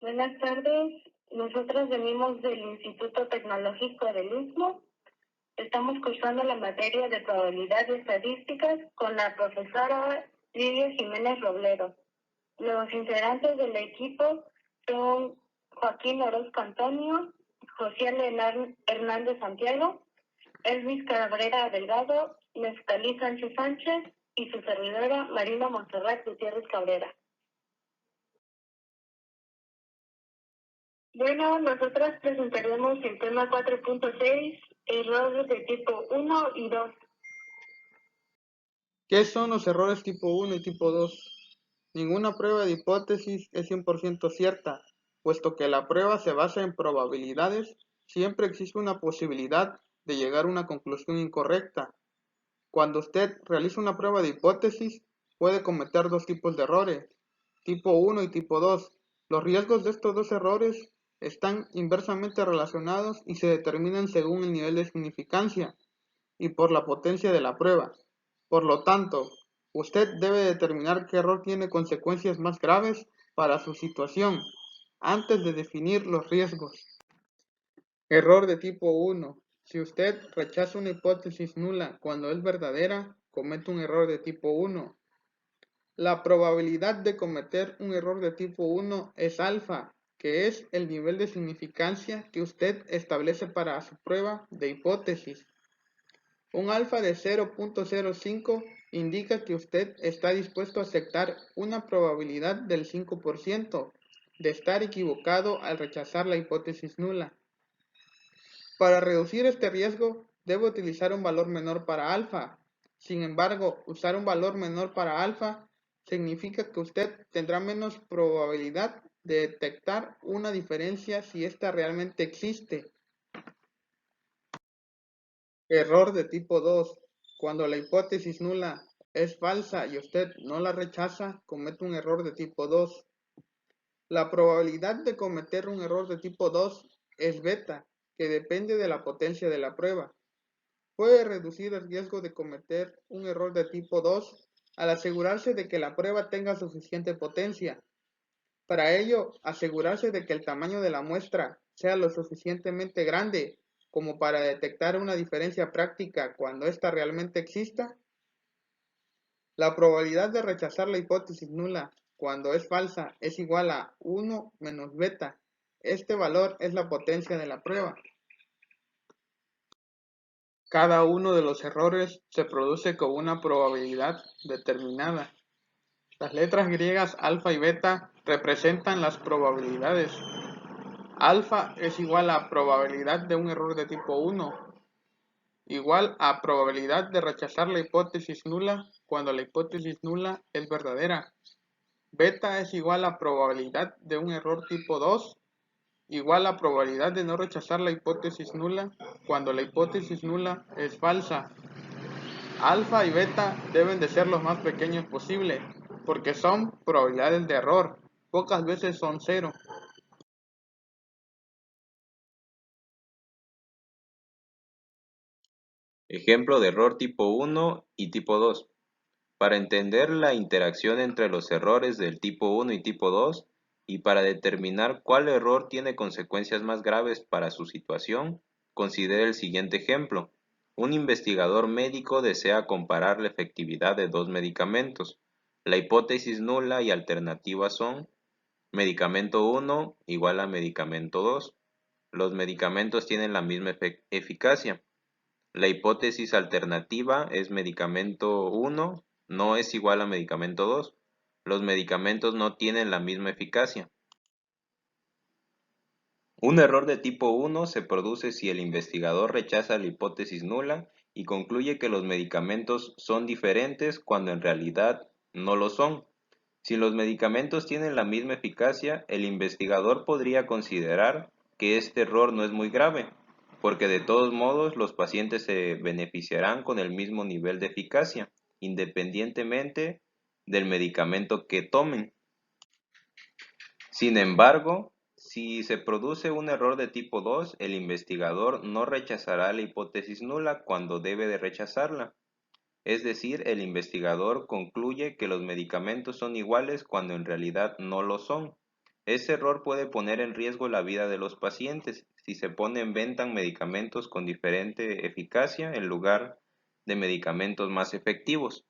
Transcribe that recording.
Buenas tardes. Nosotros venimos del Instituto Tecnológico del Istmo. Estamos cursando la materia de probabilidad y estadísticas con la profesora Lidia Jiménez Robledo. Los integrantes del equipo son Joaquín Orozco Antonio, José Hernández Santiago, Elvis Cabrera Delgado, Neftalí Sánchez Sánchez y su servidora Marina Montserrat Gutiérrez Cabrera. Bueno, nosotros presentaremos el tema 4.6, errores de tipo 1 y 2. ¿Qué son los errores tipo 1 y tipo 2? Ninguna prueba de hipótesis es 100% cierta, puesto que la prueba se basa en probabilidades, siempre existe una posibilidad de llegar a una conclusión incorrecta. Cuando usted realiza una prueba de hipótesis, puede cometer dos tipos de errores, tipo 1 y tipo 2. Los riesgos de estos dos errores están inversamente relacionados y se determinan según el nivel de significancia y por la potencia de la prueba. Por lo tanto, usted debe determinar qué error tiene consecuencias más graves para su situación antes de definir los riesgos. Error de tipo 1. Si usted rechaza una hipótesis nula cuando es verdadera, comete un error de tipo 1. La probabilidad de cometer un error de tipo 1 es alfa, que es el nivel de significancia que usted establece para su prueba de hipótesis. Un alfa de 0.05 indica que usted está dispuesto a aceptar una probabilidad del 5% de estar equivocado al rechazar la hipótesis nula. Para reducir este riesgo, debe utilizar un valor menor para alfa. Sin embargo, usar un valor menor para alfa significa que usted tendrá menos probabilidad de detectar una diferencia si ésta realmente existe. Error de tipo 2. Cuando la hipótesis nula es falsa y usted no la rechaza, comete un error de tipo 2. La probabilidad de cometer un error de tipo 2 es beta, que depende de la potencia de la prueba. Puede reducir el riesgo de cometer un error de tipo 2 al asegurarse de que la prueba tenga suficiente potencia. Para ello, asegurarse de que el tamaño de la muestra sea lo suficientemente grande como para detectar una diferencia práctica cuando ésta realmente exista. La probabilidad de rechazar la hipótesis nula cuando es falsa es igual a 1 menos beta. Este valor es la potencia de la prueba. Cada uno de los errores se produce con una probabilidad determinada. Las letras griegas alfa y beta representan las probabilidades. Alfa es igual a probabilidad de un error de tipo 1, igual a probabilidad de rechazar la hipótesis nula cuando la hipótesis nula es verdadera. Beta es igual a probabilidad de un error tipo 2, igual a probabilidad de no rechazar la hipótesis nula cuando la hipótesis nula es falsa. Alfa y beta deben de ser los más pequeños posible, porque son probabilidades de error, pocas veces son cero. Ejemplo de error tipo 1 y tipo 2. Para entender la interacción entre los errores del tipo 1 y tipo 2 y para determinar cuál error tiene consecuencias más graves para su situación, considere el siguiente ejemplo. Un investigador médico desea comparar la efectividad de dos medicamentos. La hipótesis nula y alternativa son medicamento 1 igual a medicamento 2. Los medicamentos tienen la misma eficacia. La hipótesis alternativa es medicamento 1 no es igual a medicamento 2. Los medicamentos no tienen la misma eficacia. Un error de tipo 1 se produce si el investigador rechaza la hipótesis nula y concluye que los medicamentos son diferentes cuando en realidad no lo son. Si los medicamentos tienen la misma eficacia, el investigador podría considerar que este error no es muy grave, porque de todos modos los pacientes se beneficiarán con el mismo nivel de eficacia, independientemente del medicamento que tomen. Sin embargo, si se produce un error de tipo 2, el investigador no rechazará la hipótesis nula cuando debe de rechazarla. Es decir, el investigador concluye que los medicamentos son iguales cuando en realidad no lo son. Ese error puede poner en riesgo la vida de los pacientes si se pone en venta medicamentos con diferente eficacia en lugar de medicamentos más efectivos.